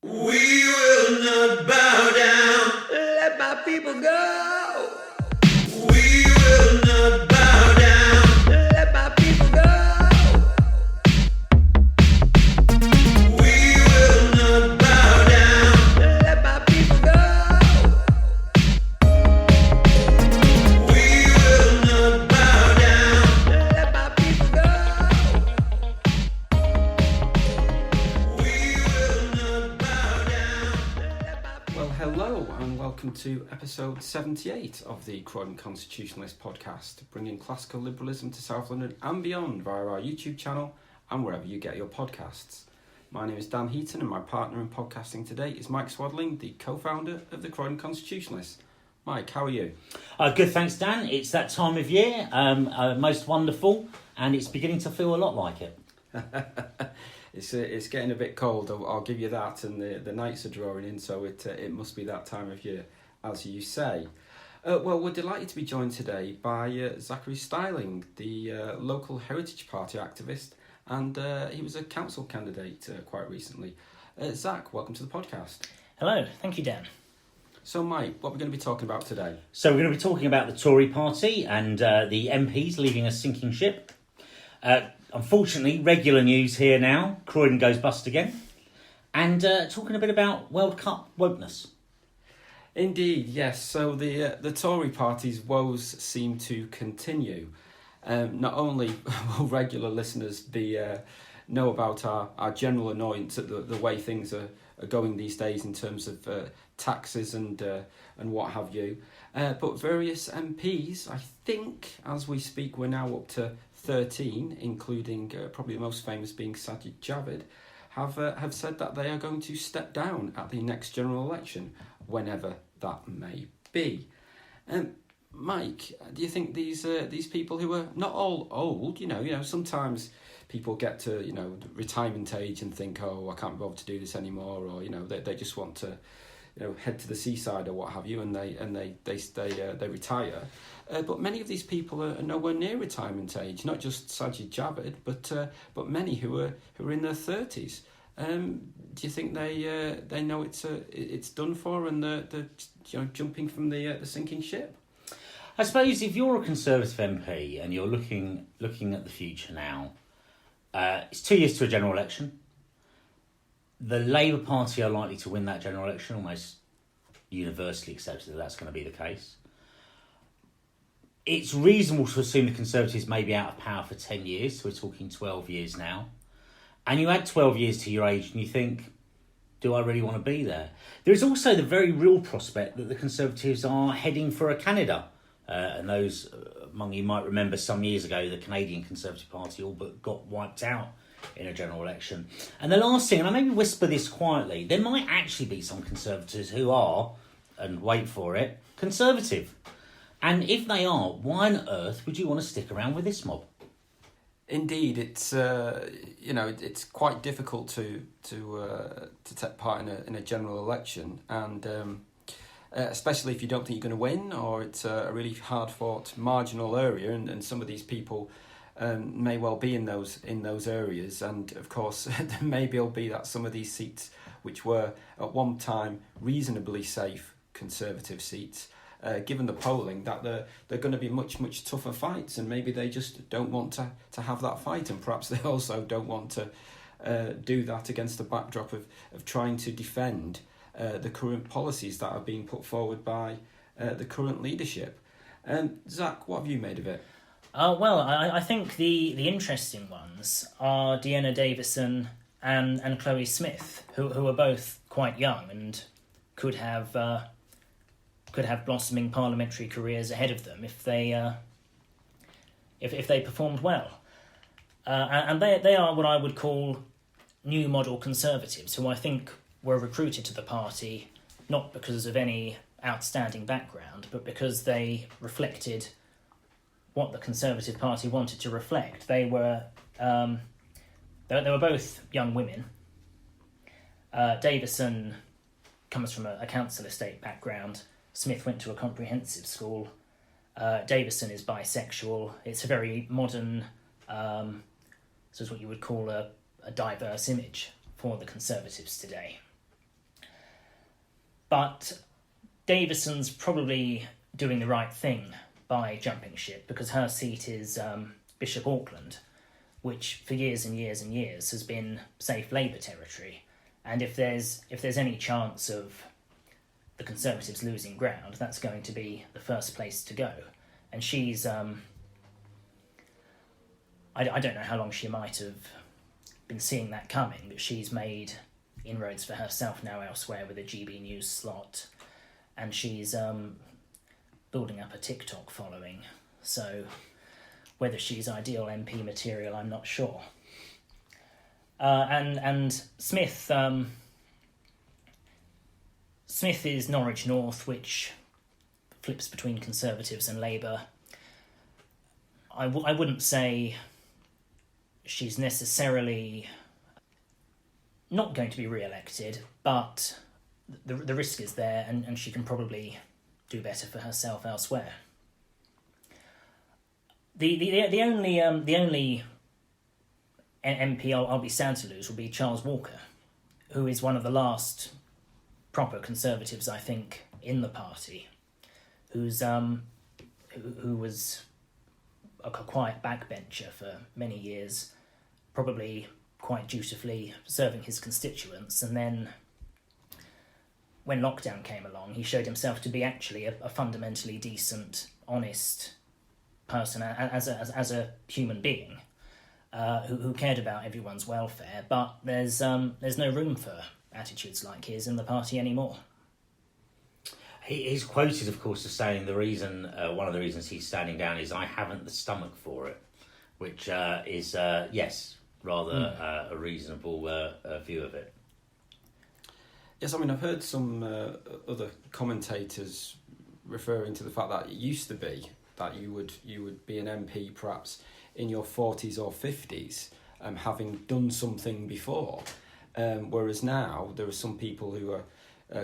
We will not bow down. Let my people go. We will not bow down. Let my people go. We will not bow down. Let my people go. We will not bow down. Let my people go. We will not bow down. Well, hello and welcome to episode 78 of the Croydon Constitutionalist podcast, bringing classical liberalism to South London and beyond via our YouTube channel and wherever you get your podcasts. My name is Dan Heaton and my partner in podcasting today is Mike Swaddling, the co-founder of the Croydon Constitutionalist. Mike, how are you? Good, thanks, Dan. It's that time of year, most wonderful, and it's beginning to feel a lot like it. It's getting a bit cold, I'll give you that, and the nights are drawing in, so it must be that time of year, as you say. Well, we're delighted to be joined today by Zachary Stiling, the local Heritage Party activist, and he was a council candidate quite recently. Zach, welcome to the podcast. Hello, thank you, Dan. So, Mike, what we're going to be talking about today? So we're going to be talking about the Tory party and the MPs leaving a sinking ship. Unfortunately, regular news here now. Croydon goes bust again. And talking a bit about World Cup wokeness. Indeed, yes. So the Tory party's woes seem to continue. Not only will regular listeners know about our general annoyance at the way things are going these days in terms of taxes and what have you, but various MPs, I think, as we speak, we're now up to 13, including probably the most famous being Sajid Javid, have said that they are going to step down at the next general election, whenever that may be. Mike, do you think these people who are not all old, you know, sometimes people get to retirement age and think, oh, I can't be bothered to do this anymore, or they just want to head to the seaside or what have you, and they retire. But many of these people are nowhere near retirement age. Not just Sajid Javid, but many who are in their 30s. Do you think they know it's done for, and they're jumping from the sinking ship? I suppose if you're a Conservative MP and you're looking at the future now, it's 2 years to a general election. The Labour Party are likely to win that general election, almost universally accepted that that's going to be the case. It's reasonable to assume the Conservatives may be out of power for 10 years, so we're talking 12 years now. And you add 12 years to your age and you think, do I really want to be there? There is also the very real prospect that the Conservatives are heading for a Canada. And those among you might remember some years ago, the Canadian Conservative Party all but got wiped out in a general election. And the last thing, and I maybe whisper this quietly, there might actually be some Conservatives who are, and wait for it, Conservative. And if they are, why on earth would you want to stick around with this mob? Indeed, it's it's quite difficult to take part in a general election, and especially if you don't think you're going to win, or it's a really hard fought marginal area, and some of these people may well be in those areas, and of course there may well be that some of these seats, which were at one time reasonably safe Conservative seats, given the polling, that they're going to be much tougher fights, and maybe they just don't want to have that fight, and perhaps they also don't want to do that against the backdrop of trying to defend the current policies that are being put forward by the current leadership. Zach, what have you made of it? Well, I think the interesting ones are Deanna Davison and Chloe Smith, who are both quite young and could have blossoming parliamentary careers ahead of them if they performed well. And they are what I would call new model Conservatives, who I think were recruited to the party not because of any outstanding background, but because they reflected what the Conservative Party wanted to reflect. They were both young women. Davison comes from a council estate background. Smith went to a comprehensive school. Davison is bisexual. It's a very modern, so it's what you would call a diverse image for the Conservatives today. But Davison's probably doing the right thing by jumping ship, because her seat is Bishop Auckland, which for years and years and years has been safe Labour territory. And if there's any chance of the Conservatives losing ground, that's going to be the first place to go. And she's... I don't know how long she might have been seeing that coming, but she's made inroads for herself now elsewhere with a GB News slot, and she's building up a TikTok following. So whether she's ideal MP material, I'm not sure. And Smith... Smith is Norwich North, which flips between Conservatives and Labour. I wouldn't say she's necessarily not going to be re-elected, but the risk is there, and she can probably do better for herself elsewhere. The only MP I'll be sad to lose will be Charles Walker, who is one of the last proper Conservatives, I think, in the party, who was a quiet backbencher for many years, probably quite dutifully serving his constituents, and then when lockdown came along, he showed himself to be actually a fundamentally decent, honest person as a human being who cared about everyone's welfare. But there's no room for attitudes like his in the party anymore. He's quoted, of course, as saying one of the reasons he's standing down is "I haven't the stomach for it," which is yes, rather a reasonable view of it. Yes, I mean, I've heard some other commentators referring to the fact that it used to be that you would be an MP perhaps in your 40s or 50s, having done something before, whereas now there are some people who are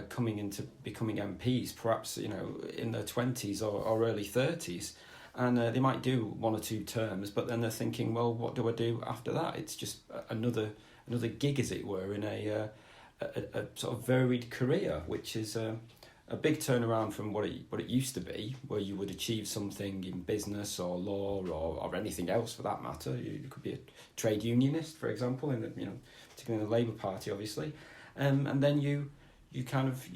coming into becoming MPs, perhaps in their 20s or early 30s, and they might do 1 or 2 terms, but then they're thinking, well, what do I do after that? It's just another gig, as it were, in a sort of varied career, which is a big turnaround from what it used to be, where you would achieve something in business or law or anything else for that matter. You could be a trade unionist, for example, particularly in the Labour Party, obviously, and then you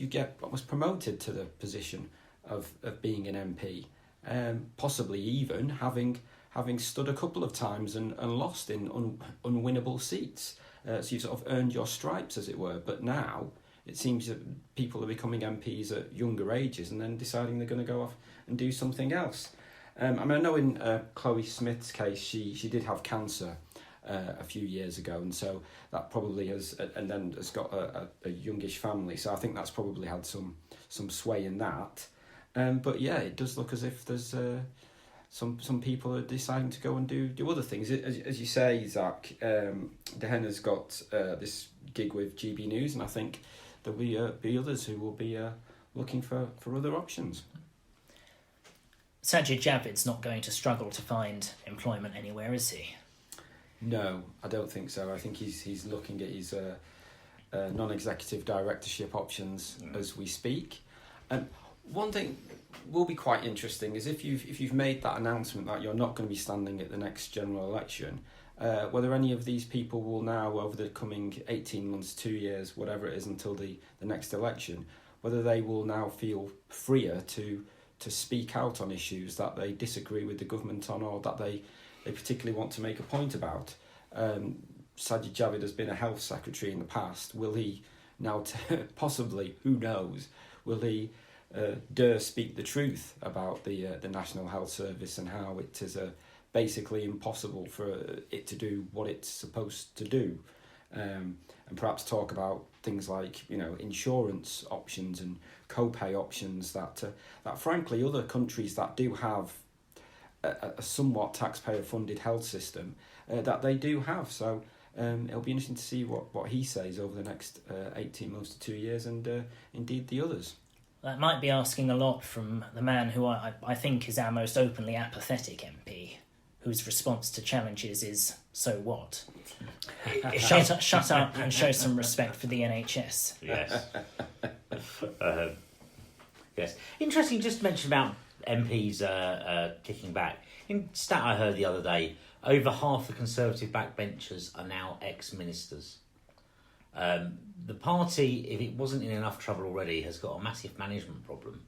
get almost promoted to the position of being an MP, possibly even having stood a couple of times and lost in unwinnable seats. So you sort of earned your stripes, as it were. But now it seems that people are becoming MPs at younger ages and then deciding they're going to go off and do something else. I know in Chloe Smith's case, she did have cancer a few years ago, and so that probably has got a youngish family. So I think that's probably had some sway in that. But yeah, it does look as if there's some people are deciding to go and do other things. As you say, Zach, Dehenna's got this gig with GB News, and I think there'll be others who will be looking for other options. Sajid Javid's not going to struggle to find employment anywhere, is he? No, I don't think so. I think he's looking at his non-executive directorship options as we speak. One thing will be quite interesting is if you've made that announcement that you're not going to be standing at the next general election, whether any of these people will now, over the coming 18 months, 2 years, whatever it is until the next election, whether they will now feel freer to speak out on issues that they disagree with the government on, or that they particularly want to make a point about. Sajid Javid has been a health secretary in the past. Will he now, possibly, who knows, will he dare speak the truth about the National Health Service and how it is basically impossible for it to do what it's supposed to do, and perhaps talk about things like insurance options and co-pay options that frankly other countries that do have a somewhat taxpayer-funded health system that they do have. So it'll be interesting to see what he says over the next 18 months to 2 years, and indeed the others. That might be asking a lot from the man who I think is our most openly apathetic MP, whose response to challenges is so what? Shut up and show some respect for the NHS. Yes. Yes. Interesting, just to mention about MPs kicking back. In stat I heard the other day, over half the Conservative backbenchers are now ex-ministers. The party, if it wasn't in enough trouble already, has got a massive management problem.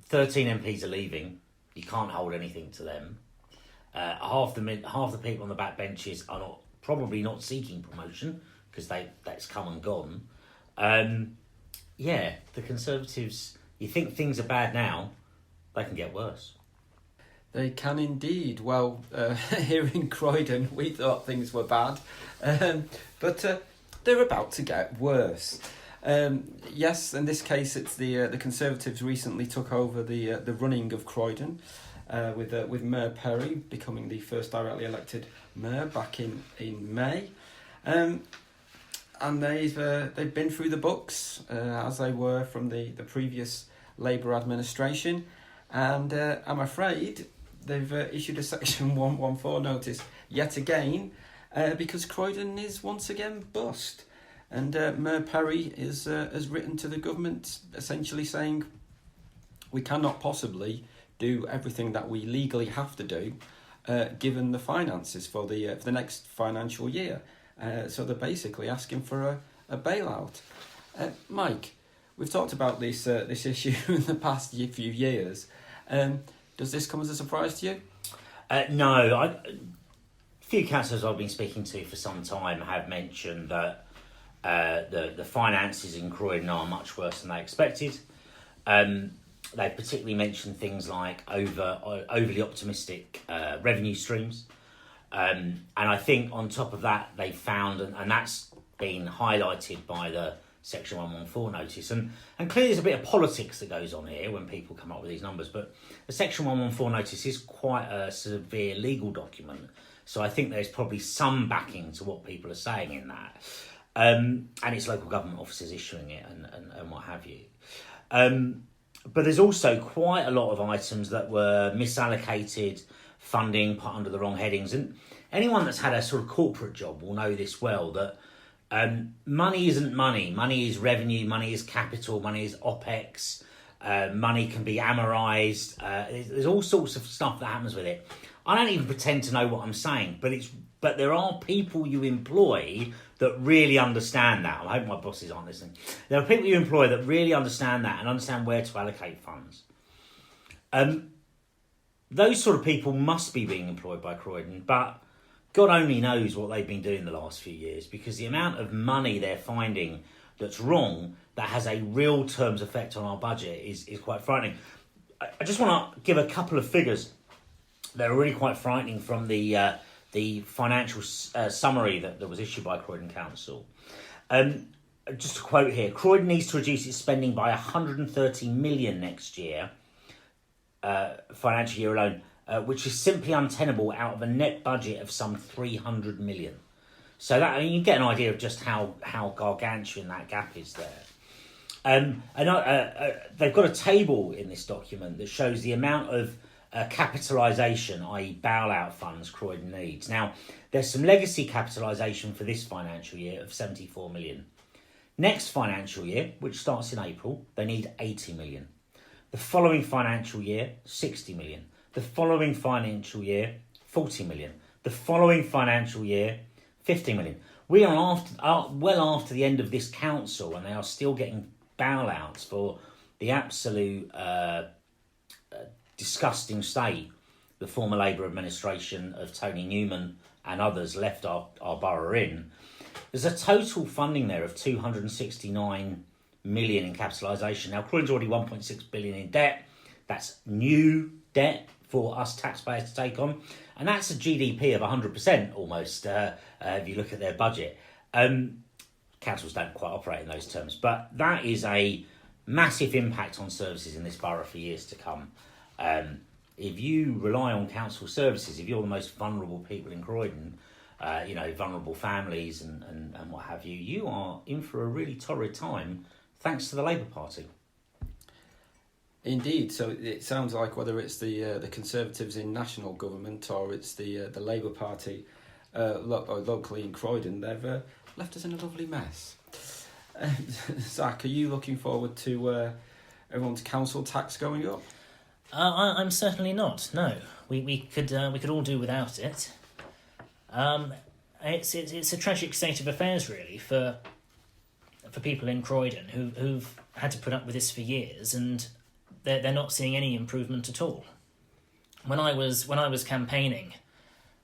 13 MPs are leaving. You can't hold anything to them. Half the people on the backbenches are probably not seeking promotion because that's come and gone. The Conservatives. You think things are bad now? They can get worse. They can indeed. Well, here in Croydon, we thought things were bad, but they're about to get worse. Yes, in this case, it's the Conservatives recently took over the running of Croydon, with Mayor Perry becoming the first directly elected mayor back in May, and they've been through the books as they were from the previous Labour administration, and I'm afraid they've issued a Section 114 notice yet again because Croydon is once again bust. And Mayor Perry has written to the government essentially saying we cannot possibly do everything that we legally have to do given the finances for the next financial year. So they're basically asking for a bailout. Mike, we've talked about this issue in the past few years. Does this come as a surprise to you? No. A few councillors I've been speaking to for some time have mentioned that the finances in Croydon are much worse than they expected. They particularly mentioned things like overly optimistic revenue streams. And I think on top of that, they found, and that's been highlighted by the Section 114 notice. And clearly there's a bit of politics that goes on here when people come up with these numbers, but the Section 114 notice is quite a severe legal document. So I think there's probably some backing to what people are saying in that. And it's local government officers issuing it and what have you. But there's also quite a lot of items that were misallocated funding, put under the wrong headings. And anyone that's had a sort of corporate job will know this well, that money isn't money. Money is revenue, money is capital, money is OPEX, money can be amorised. There's all sorts of stuff that happens with it. I don't even pretend to know what I'm saying, but there are people you employ that really understand that. I hope my bosses aren't listening. There are people you employ that really understand that and understand where to allocate funds. Those sort of people must be being employed by Croydon, but God only knows what they've been doing the last few years, because the amount of money they're finding that's wrong, that has a real terms effect on our budget is quite frightening. I just want to give a couple of figures that are really quite frightening from the financial summary that was issued by Croydon Council. Just a quote here: Croydon needs to reduce its spending by 130 million next year, financial year alone, which is simply untenable out of a net budget of some 300 million. So that, I mean, you get an idea of just how gargantuan that gap is there. They've got a table in this document that shows the amount of capitalisation, i.e. bailout funds, Croydon needs. Now, there's some legacy capitalisation for this financial year of 74 million. Next financial year, which starts in April, they need 80 million. The following financial year, 60 million. The following financial year, 40 million. The following financial year, 50 million. We are well after the end of this council, and they are still getting bailouts for the absolute disgusting state the former Labour administration of Tony Newman and others left our borough in. There's a total funding there of 269 million in capitalisation. Now, Croydon's already 1.6 billion in debt. That's new debt for us taxpayers to take on. And that's a GDP of 100% almost, if you look at their budget. Councils don't quite operate in those terms, but that is a massive impact on services in this borough for years to come. If you rely on council services, if you're the most vulnerable people in Croydon, vulnerable families and what have you, you are in for a really torrid time thanks to the Labour Party. Indeed. So it sounds like whether it's the Conservatives in national government or it's the Labour Party locally in Croydon, they've left us in a lovely mess. Zach, are you looking forward to everyone's council tax going up? I'm certainly not. No, we could all do without it. It's a tragic state of affairs, really, for people in Croydon who've had to put up with this for years, and they're not seeing any improvement at all. When I was campaigning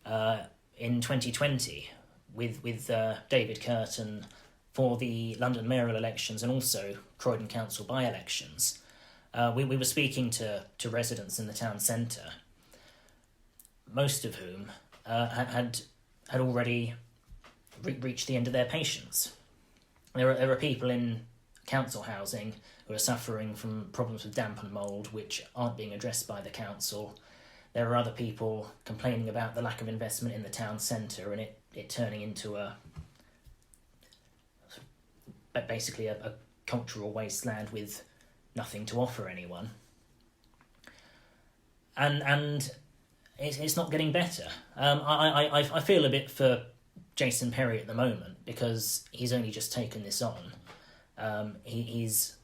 in 2020 with David Curtin for the London mayoral elections and also Croydon Council by-elections, we were speaking to residents in the town centre, most of whom had already reached the end of their patience. There are people in council housing who are suffering from problems with damp and mould which aren't being addressed by the council. There are other people complaining about the lack of investment in the town centre and it turning into basically a cultural wasteland with nothing to offer anyone. And it's not getting better. I feel a bit for Jason Perry at the moment because he's only just taken this on. He's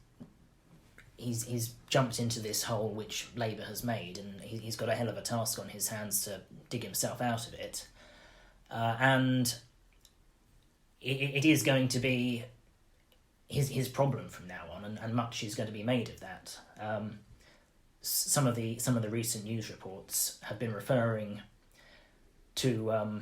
jumped into this hole which Labour has made, and he's got a hell of a task on his hands to dig himself out of it. And it is going to be his problem from now on, and much is going to be made of that. Some of the recent news reports have been referring to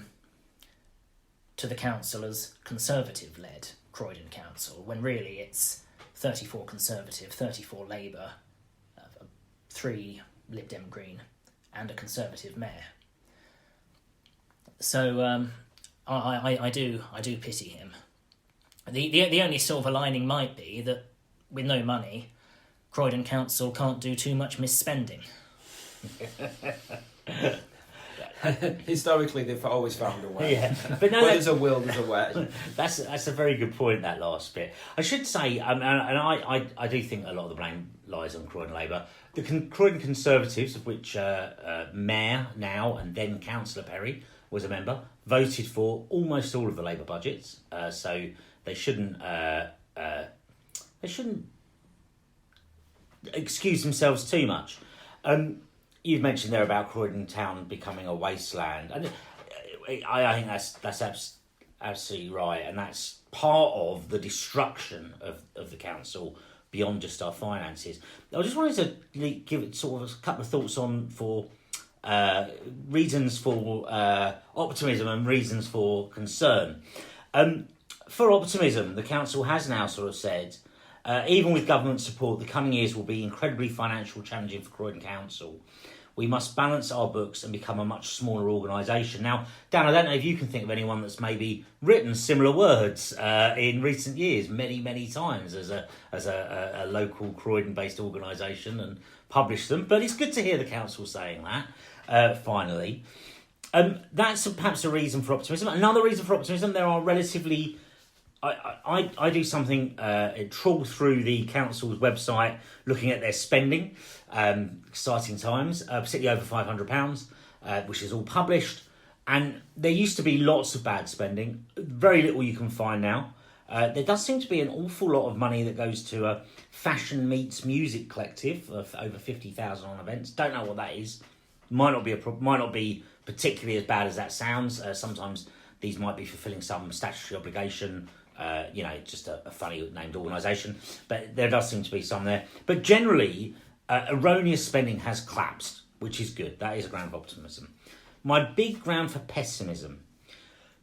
the council as Conservative-led Croydon Council, when really it's 34 Conservative, 34 Labour, 3 Lib Dem Green, and a Conservative mayor. So I do pity him. The only silver lining might be that with no money, Croydon Council can't do too much misspending. Historically, they've always found a way. Yeah, but no, where there's a will, there's a way. That's a very good point, that last bit. I should say, and I do think a lot of the blame lies on Croydon Labour. The Croydon Conservatives, of which Mayor now and then Councillor Perry was a member, voted for almost all of the Labour budgets. So they shouldn't excuse themselves too much. You've mentioned there about Croydon Town becoming a wasteland, and I think that's absolutely right, and that's part of the destruction of the council beyond just our finances. I just wanted to give it sort of a couple of thoughts on for reasons for optimism and reasons for concern. For optimism, the council has now sort of said, even with government support, the coming years will be incredibly financially challenging for Croydon Council. We must balance our books and become a much smaller organisation. Now, Dan, I don't know if you can think of anyone that's maybe written similar words in recent years, many times as a local Croydon-based organisation and published them. But it's good to hear the council saying that, finally. That's perhaps a reason for optimism. Another reason for optimism, there are relatively... I do something, trawl through the council's website looking at their spending, exciting times, particularly over £500, which is all published. And there used to be lots of bad spending, very little you can find now. There does seem to be an awful lot of money that goes to a Fashion Meets Music collective of over 50,000 on events. Don't know what that is. Might not be particularly as bad as that sounds. Sometimes these might be fulfilling some statutory obligation. Just a funny named organisation, but there does seem to be some there. But generally, erroneous spending has collapsed, which is good. That is a ground of optimism. My big ground for pessimism.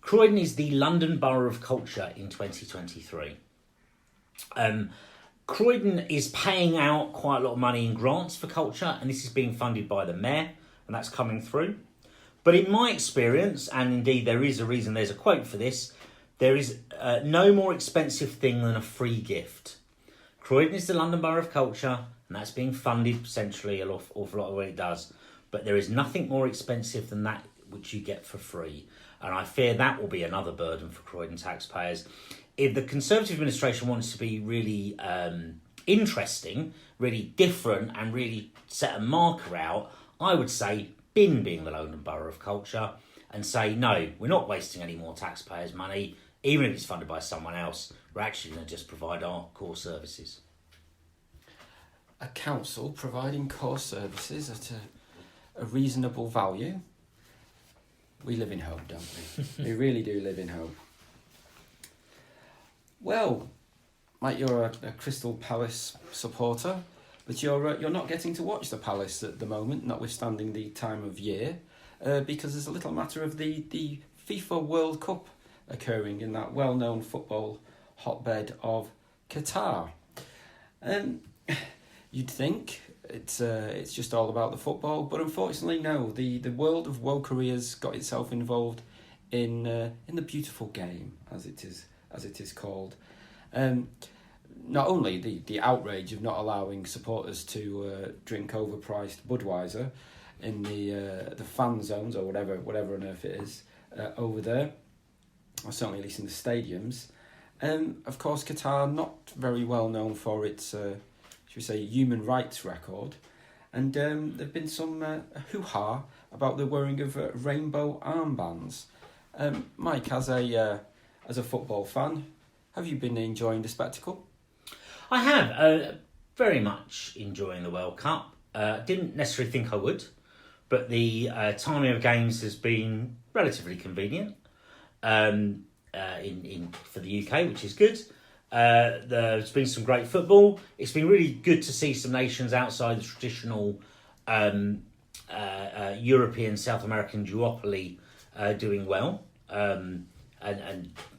Croydon is the London Borough of Culture in 2023. Croydon is paying out quite a lot of money in grants for culture, and this is being funded by the mayor, and that's coming through. But in my experience, and indeed there is a reason, there's a quote for this, there is no more expensive thing than a free gift. Croydon is the London Borough of Culture, and that's being funded essentially an awful lot of what it does. But there is nothing more expensive than that which you get for free. And I fear that will be another burden for Croydon taxpayers. If the Conservative administration wants to be really interesting, really different, and really set a marker out, I would say bin being the London Borough of Culture and say, no, we're not wasting any more taxpayers' money, even if it's funded by someone else. We're actually going to just provide our core services. A council providing core services at a reasonable value. We live in hope, don't we? We really do live in hope. Well, Mike, you're a Crystal Palace supporter, but you're not getting to watch the Palace at the moment, notwithstanding the time of year, because there's a little matter of the FIFA World Cup occurring in that well-known football hotbed of Qatar. You'd think it's just all about the football, but unfortunately, no. The world of Wokery has got itself involved in the beautiful game, as it is called. Not only the outrage of not allowing supporters to drink overpriced Budweiser in the fan zones or whatever on earth it is over there, or certainly at least in the stadiums. Of course, Qatar not very well known for its should we say human rights record, and there've been some hoo-ha about the wearing of rainbow armbands. Mike, as a football fan, have you been enjoying the spectacle? I have, very much enjoying the World Cup. Didn't necessarily think I would, but the timing of games has been relatively convenient in for the UK, which is good. There's been some great football. It's been really good to see some nations outside the traditional European, South American duopoly doing well, and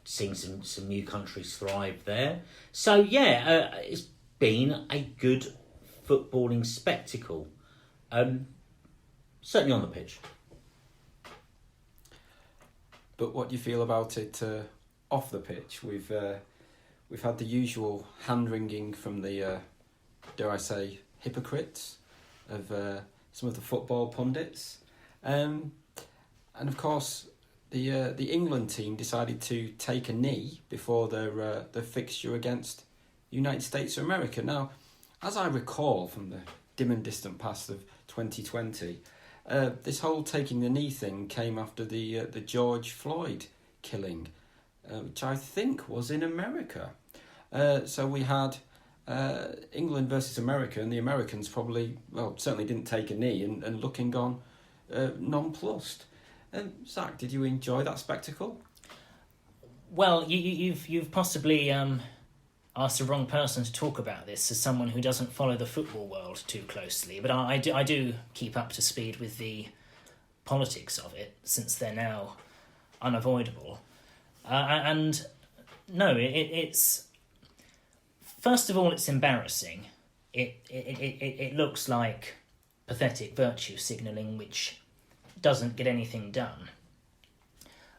seeing some new countries thrive there. So yeah, it's been a good footballing spectacle, certainly on the pitch. But what do you feel about it off the pitch? We've had the usual hand-wringing from the, dare I say, hypocrites of some of the football pundits. And of course, the England team decided to take a knee before their fixture against the United States of America. Now, as I recall from the dim and distant past of 2020, this whole taking the knee thing came after the George Floyd killing, which I think was in America. So we had England versus America, and the Americans certainly didn't take a knee and looking on nonplussed. Zach, did you enjoy that spectacle? Well, you've possibly asked the wrong person to talk about this as someone who doesn't follow the football world too closely, but I do keep up to speed with the politics of it, since they're now unavoidable. And no, it's first of all, it's embarrassing. It looks like pathetic virtue signalling, which doesn't get anything done.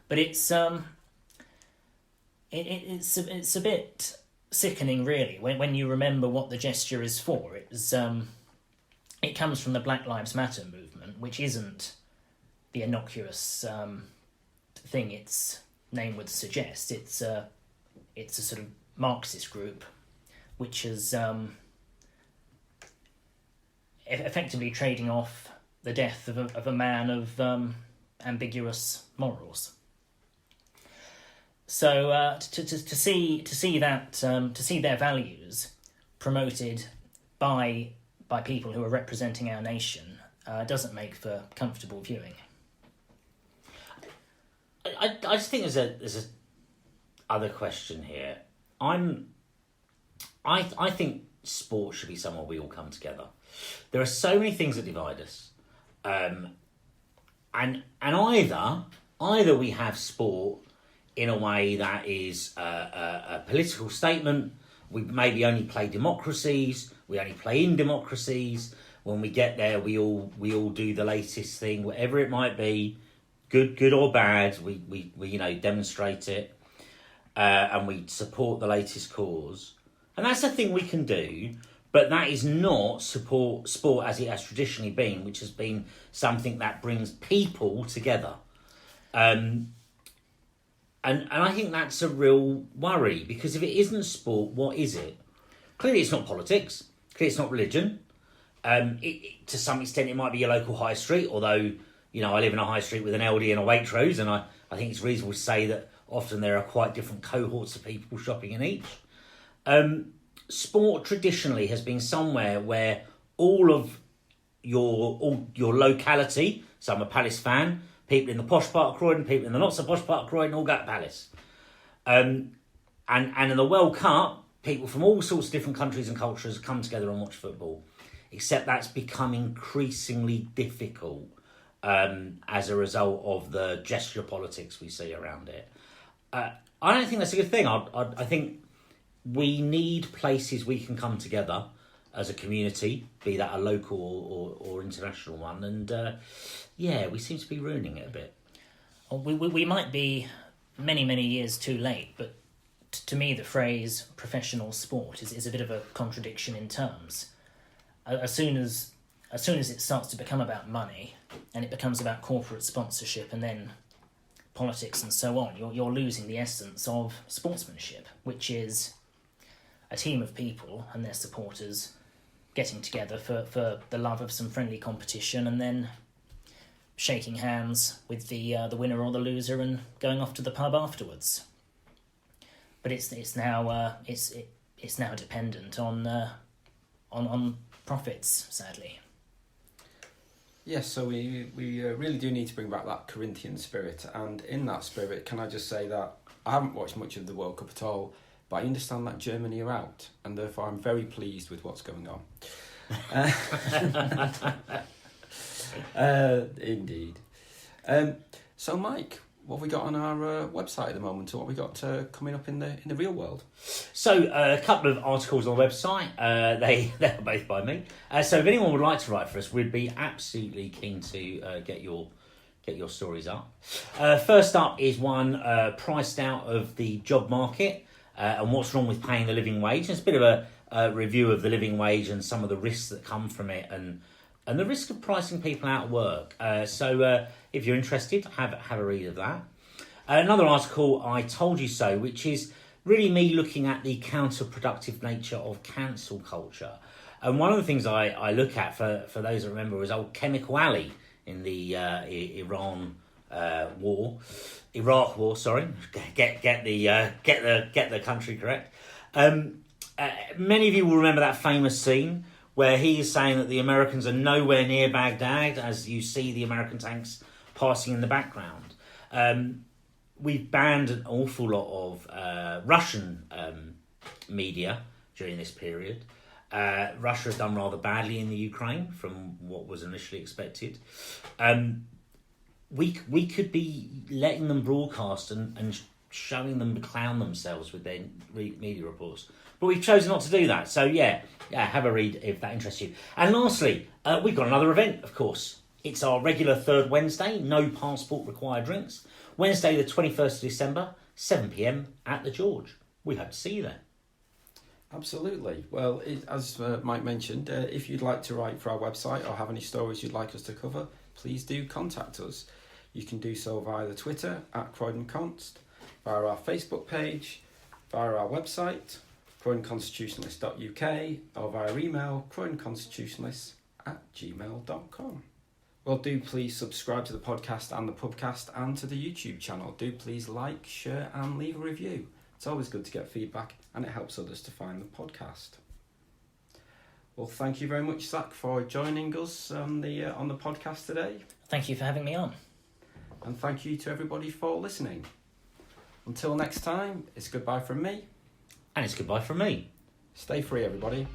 But it's a bit sickening, really, when you remember what the gesture is for. It comes from the Black Lives Matter movement, which isn't the innocuous thing its name would suggest. It's a sort of Marxist group which is effectively trading off the death of a man of ambiguous morals. So to see their values promoted by people who are representing our nation doesn't make for comfortable viewing. I just think there's a other question here. I think sport should be somewhere we all come together. There are so many things that divide us, and either we have sport in a way that is a political statement. We maybe only play democracies. We only play in democracies. When we get there, we all do the latest thing, whatever it might be, good or bad. We demonstrate it, and we support the latest cause. And that's the thing we can do, but that is not sport as it has traditionally been, which has been something that brings people together. And I think that's a real worry, because if it isn't sport, what is it? Clearly it's not politics. Clearly it's not religion. To some extent it might be your local high street, although I live in a high street with an LD and a Waitrose, and I think it's reasonable to say that often there are quite different cohorts of people shopping in each. Sport traditionally has been somewhere where all of your locality, so I'm a Palace fan, people in the posh part of Croydon, people in the not so posh part of Croydon all go to Palace. And in the World Cup, people from all sorts of different countries and cultures come together and watch football. Except that's become increasingly difficult as a result of the gesture politics we see around it. I don't think that's a good thing. I think we need places we can come together as a community, be that a local or international one. And we seem to be ruining it a bit. We might be many, many years too late, but to me the phrase professional sport is a bit of a contradiction in terms. As soon as it starts to become about money and it becomes about corporate sponsorship and then politics and so on, you're losing the essence of sportsmanship, which is a team of people and their supporters getting together for the love of some friendly competition and then shaking hands with the winner or the loser and going off to the pub afterwards. But it's now dependent on profits, sadly. Yes, so we really do need to bring back that Corinthian spirit, and in that spirit, can I just say that I haven't watched much of the World Cup at all, but I understand that Germany are out, and therefore I'm very pleased with what's going on. Indeed. So, Mike, what have we got on our website at the moment, or what have we got coming up in the real world? So, a couple of articles on the website. They're both by me. So, if anyone would like to write for us, we'd be absolutely keen to get your stories up. First up is one priced out of the job market and what's wrong with paying the living wage. It's a bit of a review of the living wage and some of the risks that come from it, and the risk of pricing people out of work. So if you're interested, have a read of that. Another article, I Told You So, which is really me looking at the counterproductive nature of cancel culture. And one of the things I look at, for those that remember, was old Chemical Alley in the Iraq War. Sorry, get the country correct. Many of you will remember that famous scene where he is saying that the Americans are nowhere near Baghdad as you see the American tanks passing in the background. We've banned an awful lot of Russian media during this period. Russia has done rather badly in the Ukraine from what was initially expected. We could be letting them broadcast and showing them clown themselves with their media reports. But we've chosen not to do that. So, have a read if that interests you. And lastly, we've got another event, of course. It's our regular third Wednesday, no passport required drinks. Wednesday the 21st of December, 7 p.m. at the George. We hope to see you there. Absolutely. Well, as Mike mentioned, if you'd like to write for our website or have any stories you'd like us to cover, please do contact us. You can do so via the Twitter at Croydon Const, via our Facebook page, via our website, croydonconstitutionalist.uk, or via email, croydonconstitutionalists@gmail.com. Well, do please subscribe to the podcast and the pubcast and to the YouTube channel. Do please like, share and leave a review. It's always good to get feedback and it helps others to find the podcast. Well, thank you very much, Zach, for joining us on the podcast today. Thank you for having me on. And thank you to everybody for listening. Until next time, it's goodbye from me. And it's goodbye from me. Stay free, everybody.